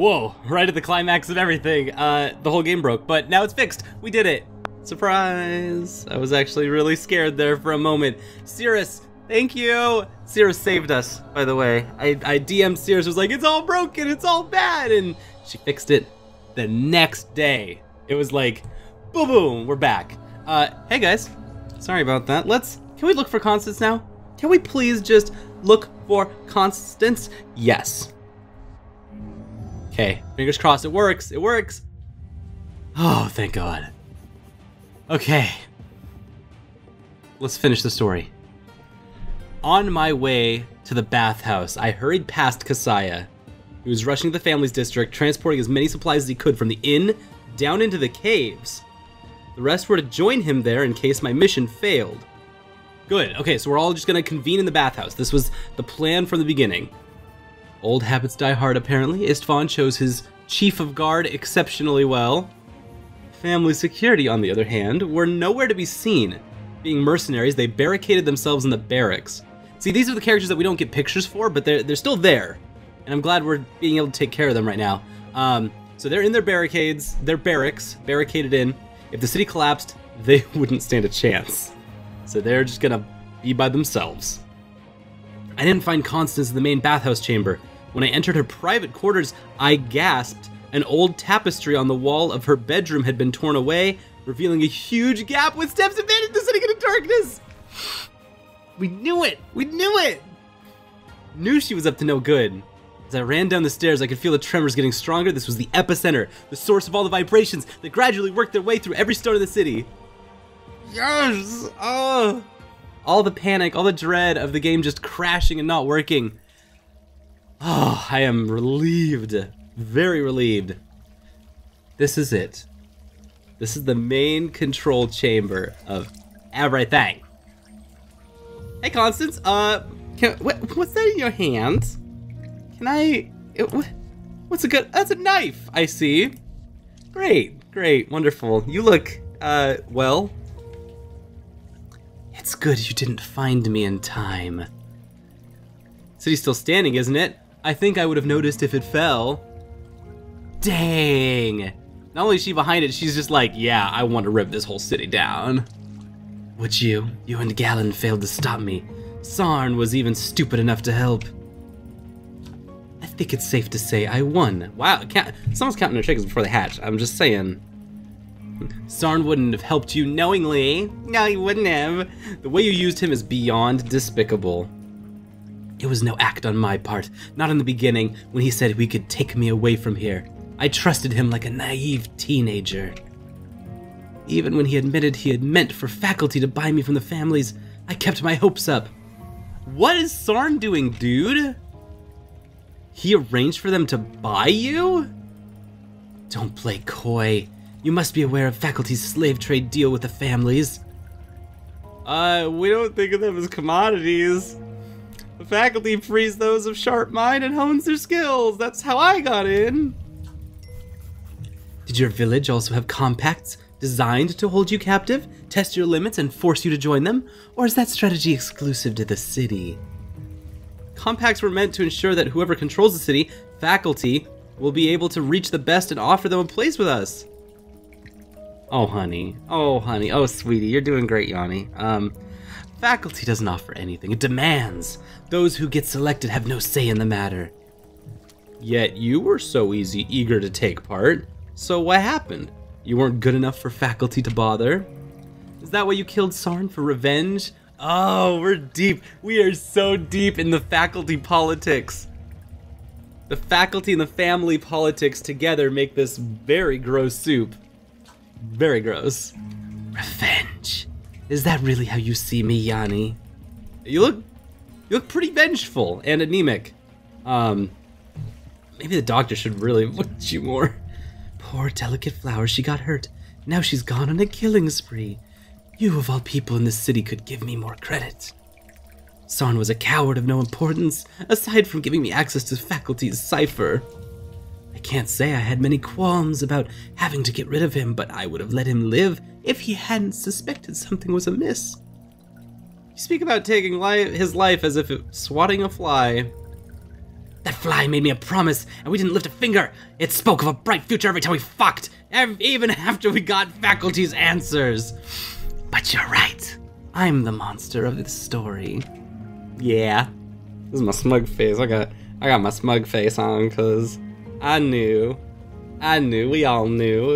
Whoa, right at the climax of everything. The whole game broke, but now it's fixed. We did it. Surprise. I was actually really scared there for a moment. Cirrus, thank you. Cirrus saved us, by the way. I DM'd Cirrus, was like, it's all broken, it's all bad, and she fixed it the next day. It was like, boom, boom, we're back. Hey guys, sorry about that. Can we look for constants now? Can we please just look for constants? Yes. Okay, fingers crossed, it works, it works. Oh, thank God. Okay, let's finish the story. On my way to the bathhouse, I hurried past Kasaya. He was rushing to the family's district, transporting as many supplies as he could from the inn down into the caves. The rest were to join him there in case my mission failed. Good, okay, so we're all just gonna convene in the bathhouse. This was the plan from the beginning. Old habits die hard, apparently. Istvan chose his chief of guard exceptionally well. Family security, on the other hand, were nowhere to be seen. Being mercenaries, they barricaded themselves in the barracks. See, these are the characters that we don't get pictures for, but they're still there. And I'm glad we're being able to take care of them right now. So they're in their barricades, their barracks, barricaded in. If the city collapsed, they wouldn't stand a chance. So they're just gonna be by themselves. I didn't find Constance in the main bathhouse chamber. When I entered her private quarters, I gasped. An old tapestry on the wall of her bedroom had been torn away, revealing a huge gap with steps embedded sitting in the darkness. We knew it! We knew it! Knew she was up to no good. As I ran down the stairs, I could feel the tremors getting stronger. This was the epicenter, the source of all the vibrations that gradually worked their way through every stone of the city. Yes! Oh! All the panic, all the dread of the game just crashing and not working. Oh, I am relieved. Very relieved. This is it. This is the main control chamber of everything. Hey, Constance. What's that in your hand? Can I? What's a good? That's a knife. I see. Great, great, wonderful. You look, well. It's good you didn't find me in time. City's still standing, isn't it? I think I would have noticed if it fell. Dang. Not only is she behind it, she's just like, yeah, I want to rip this whole city down. Would you? You and Galen failed to stop me. Sarn was even stupid enough to help. I think it's safe to say I won. Wow, someone's counting their chickens before they hatch. I'm just saying. Sarn wouldn't have helped you knowingly. No, he wouldn't have. The way you used him is beyond despicable. It was no act on my part, not in the beginning, when he said we could take me away from here. I trusted him like a naive teenager. Even when he admitted he had meant for faculty to buy me from the families, I kept my hopes up. What is Sarn doing, dude? He arranged for them to buy you? Don't play coy. You must be aware of faculty's slave trade deal with the families. We don't think of them as commodities. The faculty frees those of sharp mind and hones their skills. That's how I got in. Did your village also have compacts designed to hold you captive, test your limits, and force you to join them? Or is that strategy exclusive to the city? Compacts were meant to ensure that whoever controls the city, faculty, will be able to reach the best and offer them a place with us. Oh, honey. Oh, honey. Oh, sweetie. You're doing great, Yanni. Faculty doesn't offer anything. It demands. Those who get selected have no say in the matter. Yet you were so eager to take part. So what happened? You weren't good enough for faculty to bother? Is that why you killed Sarn, for revenge? Oh, we're deep. We are so deep in the faculty politics. The faculty and the family politics together make this very gross soup. Very gross. Revenge. Is that really how you see me, Yanni? You look pretty vengeful and anemic. Maybe the doctor should really look at you more. Poor delicate flower, she got hurt. Now she's gone on a killing spree. You of all people in this city could give me more credit. Sarn was a coward of no importance, aside from giving me access to faculty's cipher. I can't say I had many qualms about having to get rid of him, but I would have let him live if he hadn't suspected something was amiss. You speak about taking his life as if it swatting a fly. That fly made me a promise, and we didn't lift a finger. It spoke of a bright future every time we fucked, even after we got faculty's answers. But you're right. I'm the monster of this story. Yeah. This is my smug face. I got my smug face on because I knew. We all knew.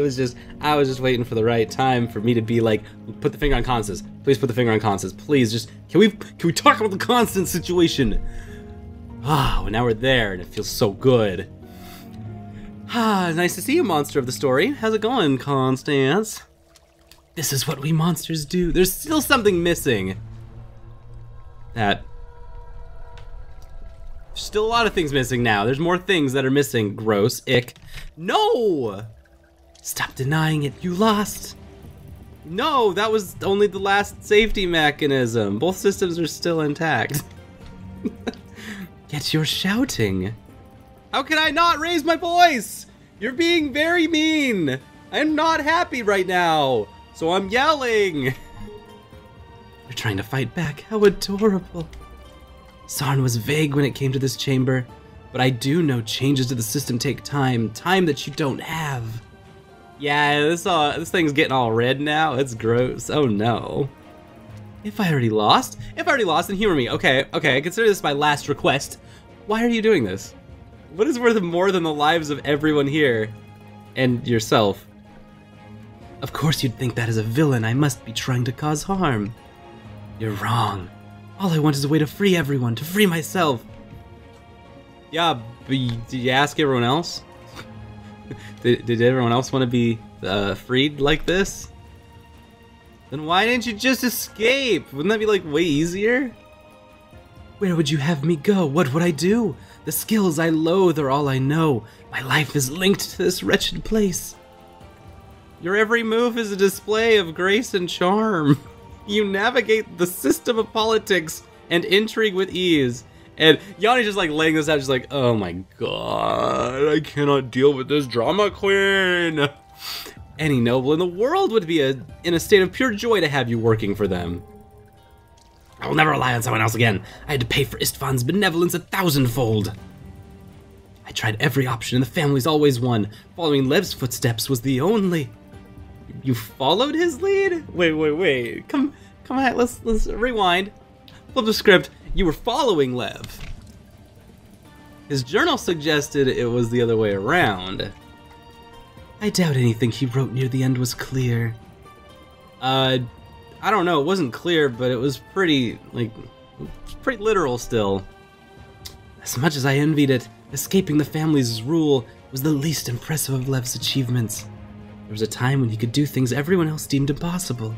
I was just waiting for the right time for me to be like, put the finger on Constance. Please put the finger on Constance. Please, just can we talk about the Constance situation? Ah, well, now we're there, and it feels so good. Ah, nice to see you, monster of the story. How's it going, Constance? This is what we monsters do. There's still something missing. There's still a lot of things missing now. There's more things that are missing. Gross. Ick. No! Stop denying it. You lost. No, that was only the last safety mechanism. Both systems are still intact. Yet you're shouting. How can I not raise my voice? You're being very mean. I'm not happy right now, so I'm yelling. You're trying to fight back. How adorable. Sarn was vague when it came to this chamber, but I do know changes to the system take time that you don't have. Yeah, this thing's getting all red now. It's gross. Oh no. If I already lost, then humor me. Okay, I consider this my last request. Why are you doing this? What is worth more than the lives of everyone here? And yourself? Of course you'd think that as a villain I must be trying to cause harm. You're wrong. All I want is a way to free everyone, to free myself. Yeah, but did you ask everyone else? Did everyone else want to be freed like this? Then why didn't you just escape? Wouldn't that be like way easier? Where would you have me go? What would I do? The skills I loathe are all I know. My life is linked to this wretched place. Your every move is a display of grace and charm. You navigate the system of politics and intrigue with ease. And Yanni's just like laying this out, just like, oh my god, I cannot deal with this drama queen. Any noble in the world would be in a state of pure joy to have you working for them. I will never rely on someone else again. I had to pay for Istvan's benevolence 1,000-fold. I tried every option and the family's always won. Following Lev's footsteps was the only... You followed his lead? Wait. Come on, let's rewind. Flip the script. You were following Lev. His journal suggested it was the other way around. I doubt anything he wrote near the end was clear. I don't know, it wasn't clear, but it was pretty literal still. As much as I envied it, escaping the family's rule was the least impressive of Lev's achievements. There was a time when he could do things everyone else deemed impossible.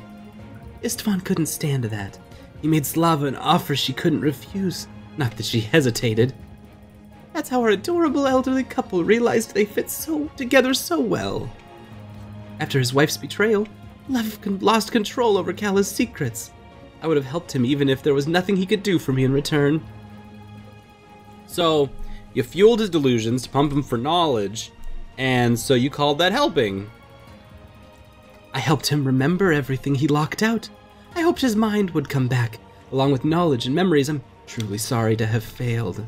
Istvan couldn't stand that. He made Slava an offer she couldn't refuse, not that she hesitated. That's how our adorable elderly couple realized they fit together so well. After his wife's betrayal, Lev lost control over Kala's secrets. I would have helped him even if there was nothing he could do for me in return. So, you fueled his delusions to pump him for knowledge, and so you called that helping. I helped him remember everything he locked out. I hoped his mind would come back, along with knowledge and memories. I'm truly sorry to have failed.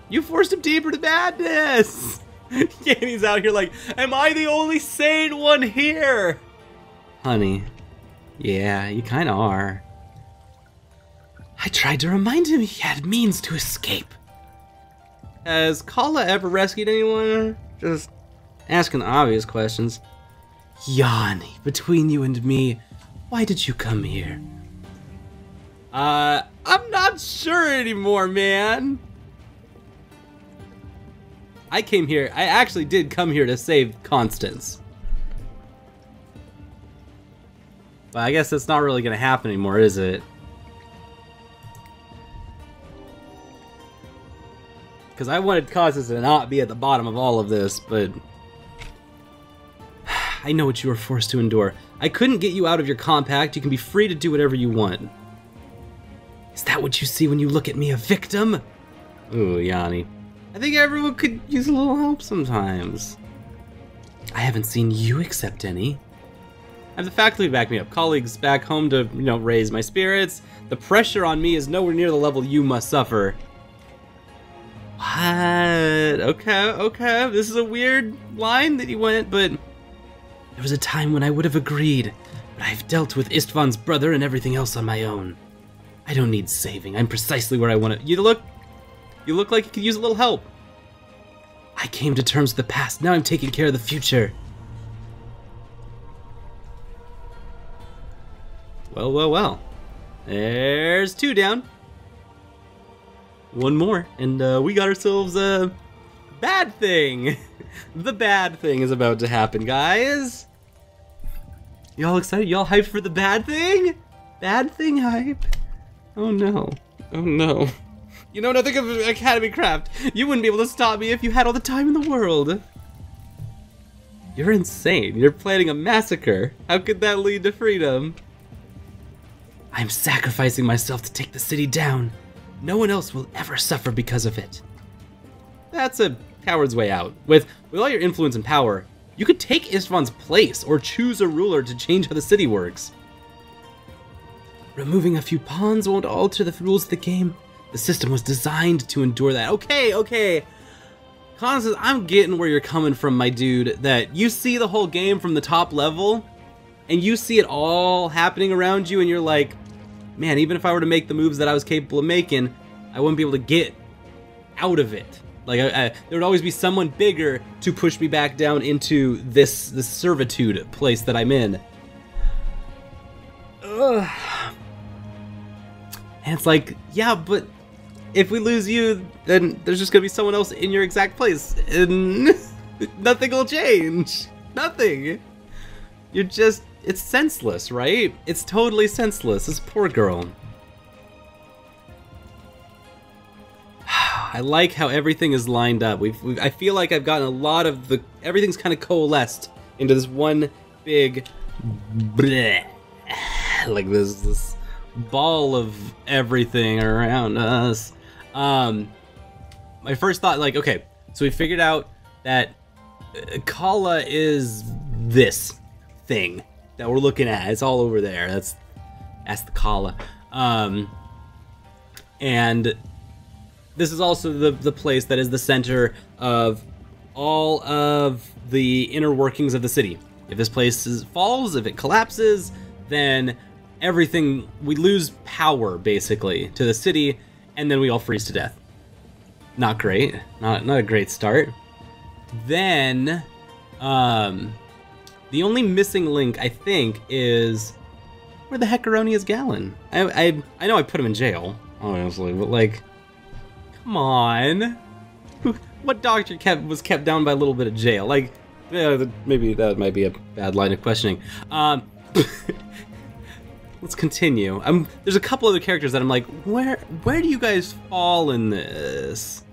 You forced him deeper to madness! Yanni's out here like, am I the only sane one here? Honey, yeah, you kinda are. I tried to remind him he had means to escape. Has Kala ever rescued anyone? Just asking the obvious questions. Yanni, between you and me, why did you come here? I'm not sure anymore, man. I actually did come here to save Constance. But I guess that's not really gonna happen anymore, is it? Because I wanted Constance to not be at the bottom of all of this, but... I know what you were forced to endure. I couldn't get you out of your compact. You can be free to do whatever you want. Is that what you see when you look at me, a victim? Ooh, Yanni. I think everyone could use a little help sometimes. I haven't seen you accept any. I have the faculty to back me up. Colleagues back home to, raise my spirits. The pressure on me is nowhere near the level you must suffer. What? Okay. This is a weird line that you went, but there was a time when I would have agreed, but I've dealt with Istvan's brother and everything else on my own. I don't need saving. I'm precisely where I want to. You look like you could use a little help. I came to terms with the past. Now I'm taking care of the future. Well. There's 2 down. 1 more, and we got ourselves a bad thing. The bad thing is about to happen, guys. Y'all excited? Y'all hyped for the bad thing? Bad thing hype? Oh no. You know nothing of Academy Craft. You wouldn't be able to stop me if you had all the time in the world. You're insane. You're planning a massacre. How could that lead to freedom? I'm sacrificing myself to take the city down. No one else will ever suffer because of it. That's a coward's way out. With all your influence and power, you could take Istvan's place or choose a ruler to change how the city works. Removing a few pawns won't alter the rules of the game. The system was designed to endure that. Okay. Constance, I'm getting where you're coming from, my dude. That you see the whole game from the top level, and you see it all happening around you, and you're like, man, even if I were to make the moves that I was capable of making, I wouldn't be able to get out of it. Like, there would always be someone bigger to push me back down into this servitude place that I'm in. Ugh. And it's like, yeah, but if we lose you, then there's just gonna be someone else in your exact place, and nothing will change. Nothing. You're just, it's senseless, right? It's totally senseless. This poor girl. I like how everything is lined up. I feel like I've gotten a lot of everything's kind of coalesced into this one big bleh, like this ball of everything around us. My first thought, like, okay, so we figured out that Kala is this thing that we're looking at. It's all over there. That's the Kala. And this is also the place that is the center of all of the inner workings of the city. If this place falls, if it collapses, then everything, we lose power basically to the city, and then we all freeze to death. Not great. Not a great start. Then the only missing link, I think, is where the heckaroni is Galen. I know I put him in jail, honestly, but like, come on. What doctor was kept down by a little bit of jail? Like, yeah, maybe that might be a bad line of questioning. Let's continue. There's a couple other characters that I'm like, where do you guys fall in this?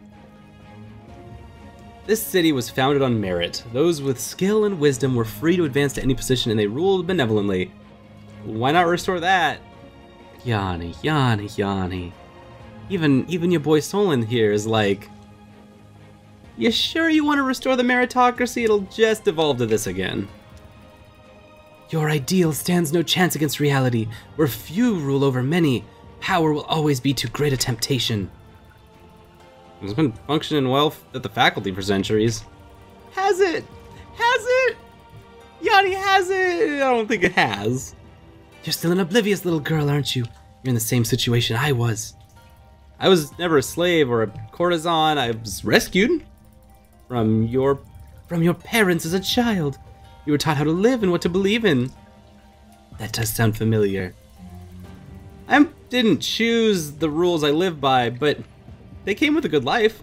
This city was founded on merit. Those with skill and wisdom were free to advance to any position, and they ruled benevolently. Why not restore that? Yanni. Even your boy Solon here is like, you sure you want to restore the meritocracy? It'll just evolve to this again. Your ideal stands no chance against reality. Where few rule over many, power will always be too great a temptation. It's been functioning well at the faculty for centuries. Has it? Yanni has it! I don't think it has. You're still an oblivious little girl, aren't you? You're in the same situation I was. I was never a slave or a courtesan. I was rescued from your parents as a child. You were taught how to live and what to believe in. That does sound familiar. I didn't choose the rules I live by, but they came with a good life.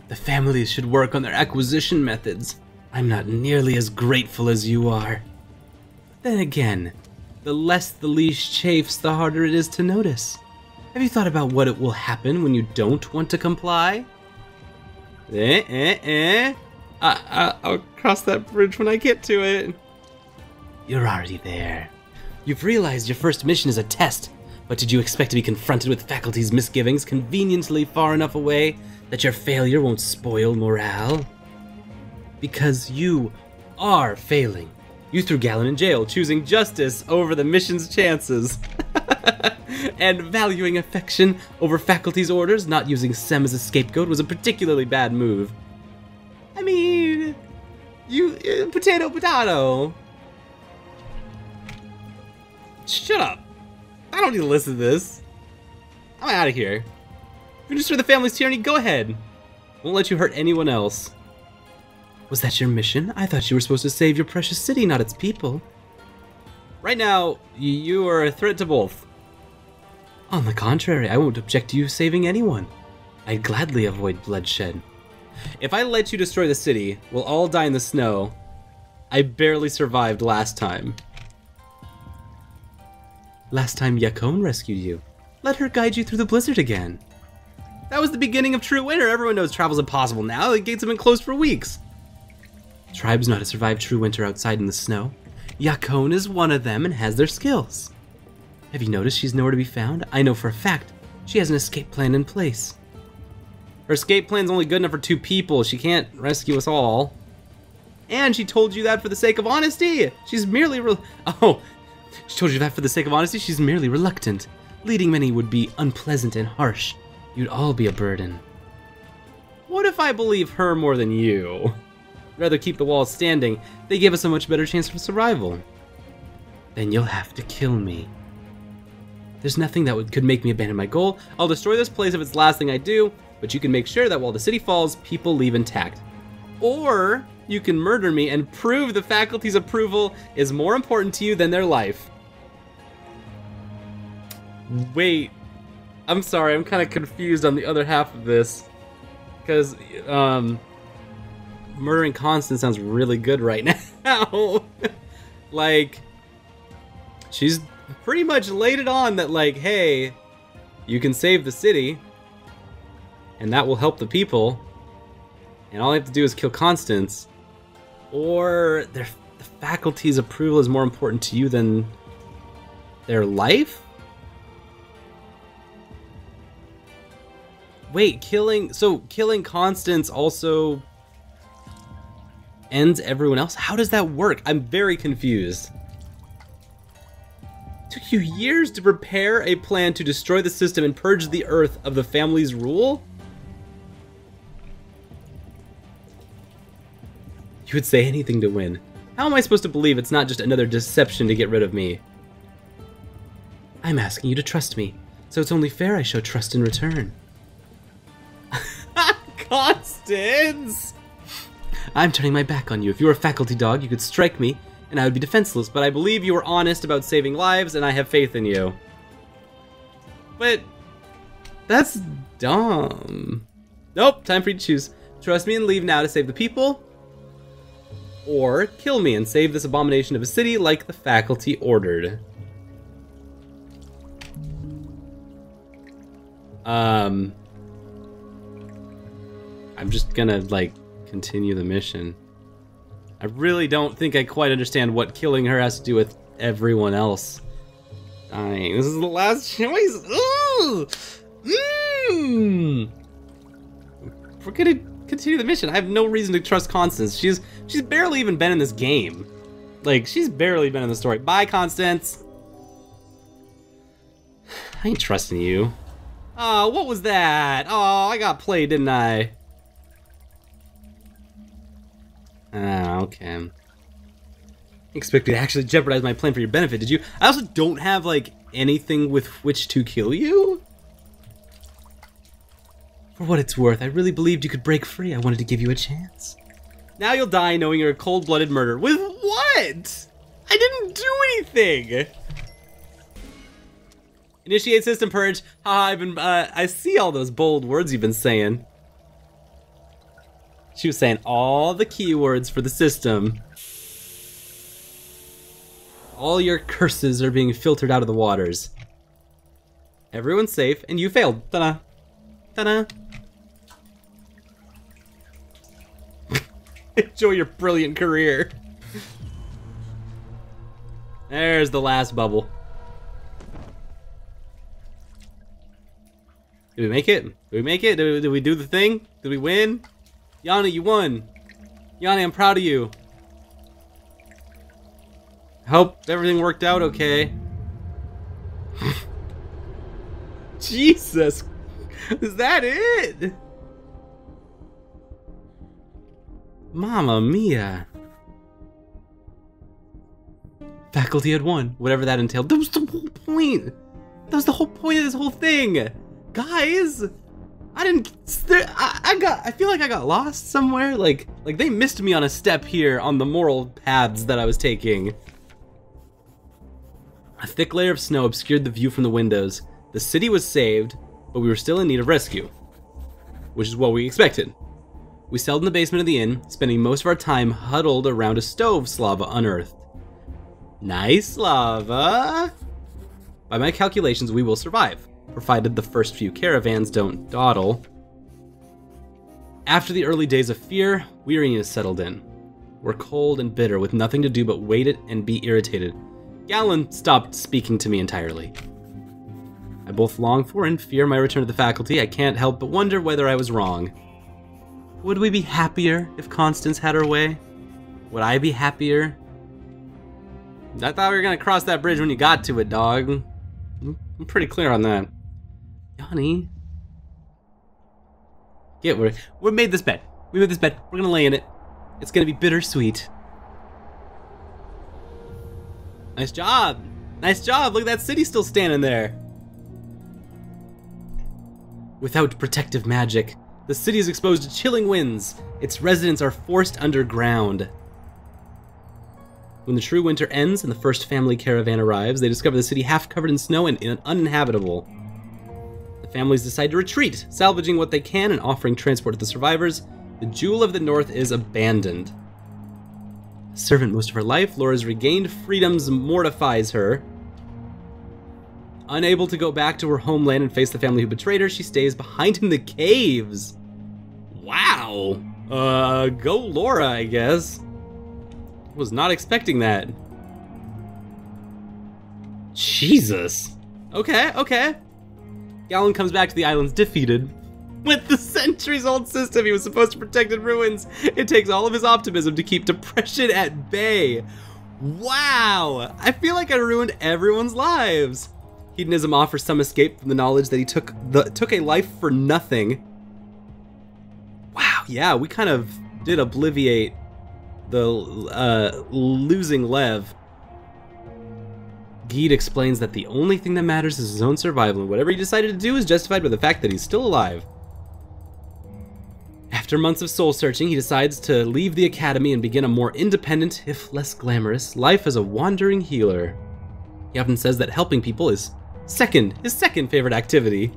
The families should work on their acquisition methods. I'm not nearly as grateful as you are. Then again, the less the leash chafes, the harder it is to notice. Have you thought about what it will happen when you don't want to comply? I'll cross that bridge when I get to it. You're already there. You've realized your first mission is a test, but did you expect to be confronted with faculty's misgivings conveniently far enough away that your failure won't spoil morale? Because you are failing. You threw Galen in jail, choosing justice over the mission's chances. And valuing affection over faculty's orders, not using Sem as a scapegoat was a particularly bad move. I mean, potato. Shut up. I don't need to listen to this. I'm out of here. If you destroy the family's tyranny, go ahead. Won't let you hurt anyone else. Was that your mission? I thought you were supposed to save your precious city, not its people. Right now, you are a threat to both. On the contrary, I won't object to you saving anyone. I'd gladly avoid bloodshed. If I let you destroy the city, we'll all die in the snow. I barely survived last time. Last time Yakone rescued you. Let her guide you through the blizzard again. That was the beginning of true winter. Everyone knows travel's impossible now. The gates have been closed for weeks. Tribes know how to survive true winter outside in the snow. Yakone is one of them and has their skills. Have you noticed she's nowhere to be found? I know for a fact she has an escape plan in place. Her escape plan's only good enough for 2 people. She can't rescue us all. And she told you that for the sake of honesty. She's merely she told you that for the sake of honesty. She's merely reluctant. Leading many would be unpleasant and harsh. You'd all be a burden. What if I believe her more than you? Rather keep the walls standing. They give us a much better chance for survival. Then you'll have to kill me. There's nothing that could make me abandon my goal. I'll destroy this place if it's the last thing I do, but you can make sure that while the city falls, people leave intact. Or you can murder me and prove the faculty's approval is more important to you than their life. Wait, I'm sorry, I'm kind of confused on the other half of this. Because, murdering Constance sounds really good right now. Like, she's pretty much laid it on that, like, hey, you can save the city, and that will help the people, and all I have to do is kill Constance. Or the faculty's approval is more important to you than their life? Wait, killing Constance also ends everyone else? How does that work? I'm very confused. It took you years to prepare a plan to destroy the system and purge the Earth of the family's rule? You would say anything to win. How am I supposed to believe it's not just another deception to get rid of me? I'm asking you to trust me, so it's only fair I show trust in return. Constance! I'm turning my back on you. If you were a faculty dog, you could strike me, and I would be defenseless, but I believe you were honest about saving lives, and I have faith in you. But that's dumb. Nope, time for you to choose. Trust me and leave now to save the people, or kill me and save this abomination of a city like the faculty ordered. I'm just gonna, like, continue the mission. I really don't think I quite understand what killing her has to do with everyone else dying. This is the last choice. Ooh! We're gonna continue the mission. I have no reason to trust Constance. She's barely even been in this game. Like, she's barely been in the story. Bye, Constance. I ain't trusting you. Oh, what was that? Oh, I got played, didn't I? Ah, okay. Expect me to actually jeopardize my plan for your benefit, did you? I also don't have, like, anything with which to kill you? For what it's worth, I really believed you could break free. I wanted to give you a chance. Now you'll die knowing you're a cold-blooded murderer. With what? I didn't do anything! Initiate system purge. I see all those bold words you've been saying. She was saying all the keywords for the system. All your curses are being filtered out of the waters. Everyone's safe, and you failed. Ta-da. Ta-da. Enjoy your brilliant career. There's the last bubble. Did we make it? Did we make it? Did we do the thing? Did we win? Yanni, you won. Yanni, I'm proud of you. Hope everything worked out okay. Jesus. Is that it? Mamma mia. Faculty had won, whatever that entailed. That was the whole point. That was the whole point of this whole thing. Guys, I feel like I got lost somewhere. Like they missed me on a step here on the moral paths that I was taking. A thick layer of snow obscured the view from the windows. The city was saved, but we were still in need of rescue, which is what we expected. We settled in the basement of the inn, spending most of our time huddled around a stove Slava unearthed. Nice, Slava! By my calculations, we will survive, provided the first few caravans don't dawdle. After the early days of fear, weariness settled in. We're cold and bitter, with nothing to do but wait it and be irritated. Galen stopped speaking to me entirely. I both long for and fear my return to the faculty. I can't help but wonder whether I was wrong. Would we be happier if Constance had her way? Would I be happier? I thought we were gonna cross that bridge when you got to it, dog. I'm pretty clear on that. Yanni? We made this bed. We made this bed. We're gonna lay in it. It's gonna be bittersweet. Nice job. Nice job. Look at that city still standing there. Without protective magic, the city is exposed to chilling winds. Its residents are forced underground. When the true winter ends and the first family caravan arrives, they discover the city half covered in snow and uninhabitable. The families decide to retreat, salvaging what they can and offering transport to the survivors. The Jewel of the North is abandoned. A servant most of her life, Laura's regained freedoms mortifies her. Unable to go back to her homeland and face the family who betrayed her, she stays behind in the caves. Wow. Go Laura, I guess. Was not expecting that. Jesus. Okay. Galen comes back to the islands defeated. With the centuries-old system he was supposed to protect in ruins, it takes all of his optimism to keep depression at bay. Wow. I feel like I ruined everyone's lives. Hedonism offers some escape from the knowledge that he took a life for nothing. Wow, yeah, we kind of did obliviate the losing Lev. Geed explains that the only thing that matters is his own survival, and whatever he decided to do is justified by the fact that he's still alive. After months of soul searching, he decides to leave the academy and begin a more independent, if less glamorous, life as a wandering healer. He often says that helping people is his second favorite activity.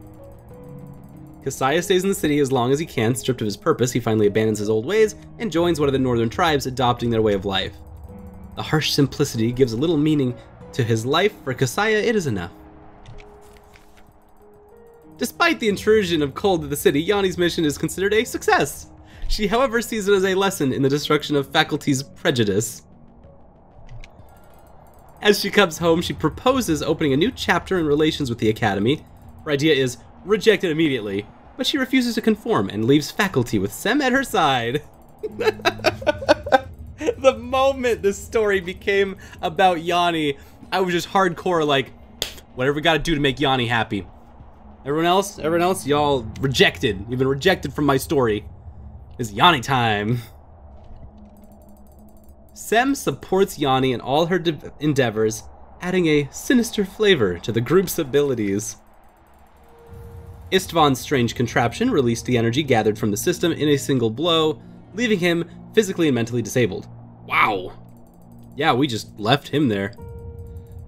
Kasaya stays in the city as long as he can. Stripped of his purpose, he finally abandons his old ways and joins one of the northern tribes, adopting their way of life. The harsh simplicity gives a little meaning to his life. For Kasaya, it is enough. Despite the intrusion of cold to the city, Yanni's mission is considered a success. She, however, sees it as a lesson in the destruction of faculty's prejudice. As she comes home, she proposes opening a new chapter in relations with the academy. Her idea is rejected immediately, but she refuses to conform and leaves faculty with Sem at her side. The moment this story became about Yanni, I was just hardcore like, whatever we gotta do to make Yanni happy. Everyone else, y'all rejected. You've been rejected from my story. It's Yanni time. Sem supports Yanni in all her endeavors, adding a sinister flavor to the group's abilities. Istvan's strange contraption released the energy gathered from the system in a single blow, leaving him physically and mentally disabled. Wow. Yeah, we just left him there.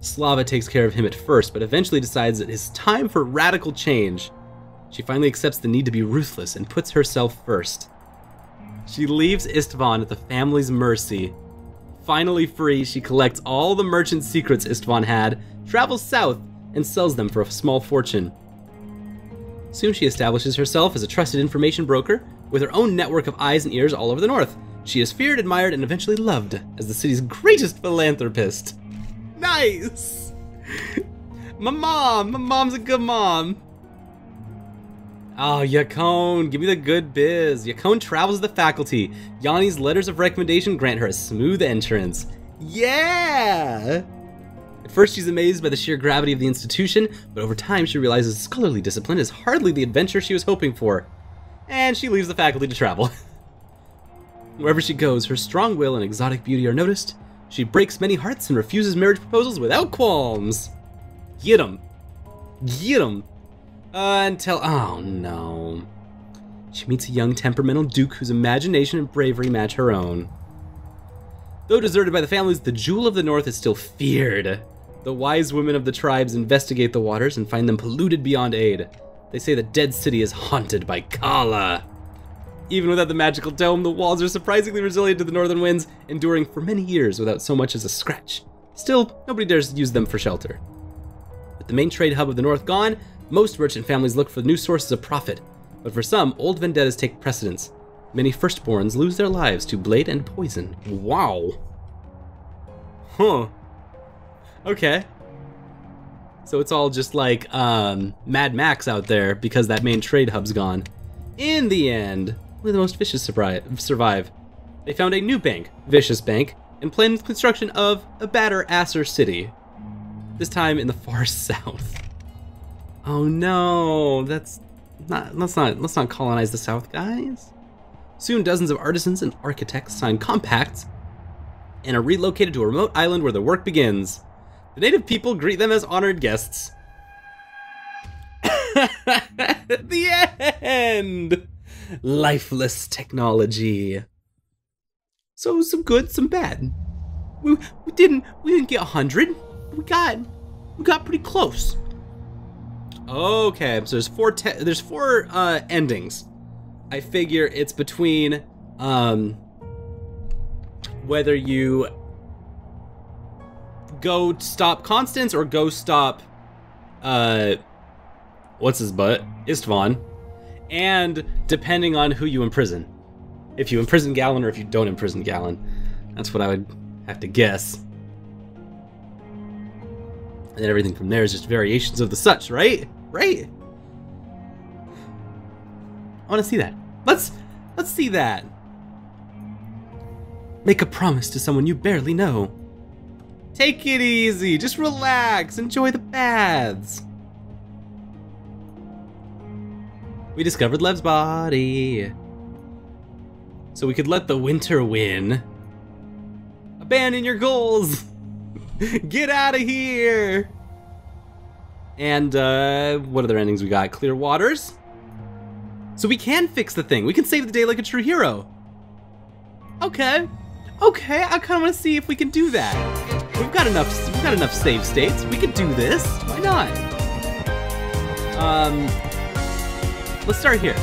Slava takes care of him at first, but eventually decides that it's time for radical change. She finally accepts the need to be ruthless and puts herself first. She leaves Istvan at the family's mercy. Finally free, she collects all the merchant secrets Istvan had, travels south, and sells them for a small fortune. Soon she establishes herself as a trusted information broker with her own network of eyes and ears all over the north. She is feared, admired, and eventually loved as the city's greatest philanthropist. Nice! My mom's a good mom. Oh, Yakone, give me the good biz. Yakone travels with the faculty. Yanni's letters of recommendation grant her a smooth entrance. Yeah! At first, she's amazed by the sheer gravity of the institution, but over time, she realizes scholarly discipline is hardly the adventure she was hoping for. And she leaves the faculty to travel. Wherever she goes, her strong will and exotic beauty are noticed. She breaks many hearts and refuses marriage proposals without qualms. Get 'em. Get 'em. Until, oh no. She meets a young temperamental duke whose imagination and bravery match her own. Though deserted by the families, the Jewel of the North is still feared. The wise women of the tribes investigate the waters and find them polluted beyond aid. They say the dead city is haunted by Kala. Even without the magical dome, the walls are surprisingly resilient to the northern winds, enduring for many years without so much as a scratch. Still, nobody dares use them for shelter. With the main trade hub of the north gone, most merchant families look for new sources of profit. But for some, old vendettas take precedence. Many firstborns lose their lives to blade and poison. Wow. Huh. Okay. So it's all just like Mad Max out there because that main trade hub's gone. In the end, only the most vicious survive. They found a new bank, Vicious Bank, and planned the construction of a badder-asser city. This time in the far south. Oh no, let's not colonize the south, guys. Soon dozens of artisans and architects sign compacts and are relocated to a remote island where their work begins. The native people greet them as honored guests. The end! Lifeless technology. So some good, some bad. We didn't get 100. We got pretty close. Okay, so there's four endings. I figure it's between whether you go stop Constance or go stop what's his butt? Istvan. And depending on who you imprison. If you imprison Galen or if you don't imprison Galen. That's what I would have to guess. And then everything from there is just variations of the such, right? Right? I want to see that. Let's see that. Make a promise to someone you barely know. Take it easy. Just relax. Enjoy the baths. We discovered Lev's body. So we could let the winter win. Abandon your goals. Get out of here. And what other endings we got? Clear waters. So we can fix the thing. We can save the day like a true hero. Okay. Okay, I kind of want to see if we can do that. We've got enough save states. We could do this. Why not? Let's start here.